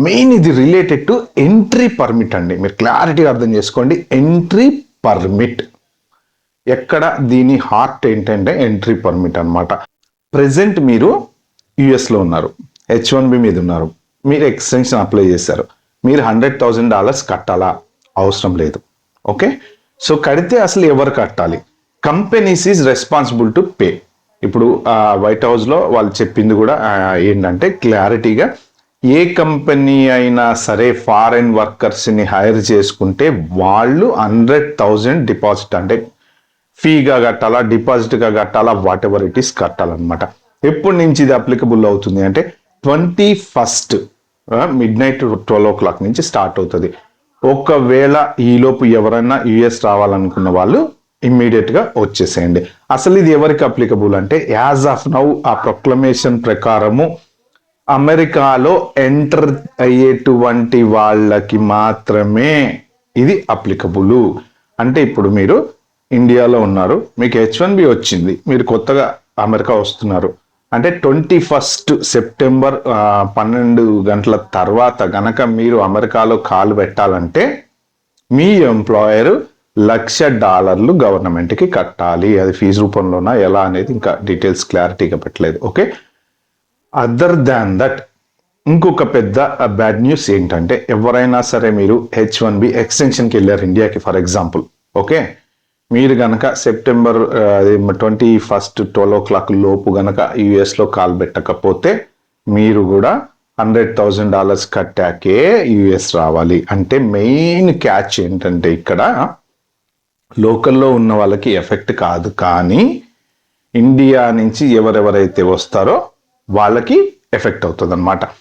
Main ఇది related to entry permit అండి. మీరు క్లారిటీగా అర్థం చేసుకోండి. ఎంట్రీ పర్మిట్ ఎక్కడ దీని హార్ట్ ఏంటంటే ఎంట్రీ పర్మిట్ అనమాట. ప్రెసెంట్ మీరు యుఎస్లో ఉన్నారు, H1B మీద ఉన్నారు, మీరు ఎక్స్టెన్షన్ అప్లై చేశారు, మీరు $100,000 కట్టాలా? అవసరం లేదు. ఓకే, సో కడితే అసలు ఎవరు కట్టాలి? Companies is responsible to pay. ఇప్పుడు వైట్ హౌస్లో వాళ్ళు చెప్పింది కూడా ఏంటంటే క్లారిటీగా, ఏ కంపెనీ అయినా సరే ఫారెన్ వర్కర్స్ని హైర్ చేసుకుంటే వాళ్ళు 100,000 డిపాజిట్ అంటే ఫీగా కట్టాలా, డిపాజిట్గా కట్టాలా, వాట్ ఎవర్ ఇట్ ఈస్ కట్టాలన్నమాట. ఎప్పటి నుంచి ఇది అప్లికబుల్ అవుతుంది అంటే 21st midnight 12 o'clock నుంచి స్టార్ట్ అవుతుంది. ఒకవేళ ఈలోపు ఎవరైనా యుఎస్ రావాలనుకున్న వాళ్ళు ఇమ్మీడియట్గా వచ్చేసేయండి. అసలు ఇది ఎవరికి అప్లికబుల్ అంటే యాజ్ ఆఫ్ నౌ ఆ ప్రొక్లమేషన్ ప్రకారము అమెరికాలో ఎంటర్ అయ్యేటువంటి వాళ్ళకి మాత్రమే ఇది అప్లికబుల్. అంటే ఇప్పుడు మీరు ఇండియాలో ఉన్నారు, మీకు H1B వచ్చింది, మీరు కొత్తగా అమెరికా వస్తున్నారు అంటే 21st సెప్టెంబర్ 12 గంటల తర్వాత గనక మీరు అమెరికాలో కాలు పెట్టాలంటే మీ ఎంప్లాయర్ $1,00,000 గవర్నమెంట్కి కట్టాలి. అది ఫీజు రూపంలోనా ఎలా అనేది ఇంకా డీటెయిల్స్ క్లారిటీగా పెట్టలేదు. ఓకే, అదర్ దాన్ దట్ ఇంకొక పెద్ద బ్యాడ్ న్యూస్ ఏంటంటే, ఎవరైనా సరే మీరు H1B ఎక్స్టెన్షన్కి వెళ్ళారు ఇండియాకి ఫర్ ఎగ్జాంపుల్. ఓకే, మీరు గనక సెప్టెంబర్ 21st 12 o'clock లోపు గనక యుఎస్లో కాల్ పెట్టకపోతే మీరు కూడా $100,000 కట్టాకే యుఎస్ రావాలి. అంటే మెయిన్ క్యాచ్ ఏంటంటే ఇక్కడ లోకల్లో ఉన్న వాళ్ళకి ఎఫెక్ట్ కాదు, కానీ ఇండియా నుంచి ఎవరెవరైతే వస్తారో వాళ్ళకి ఎఫెక్ట్ అవుతుంది అనమాట.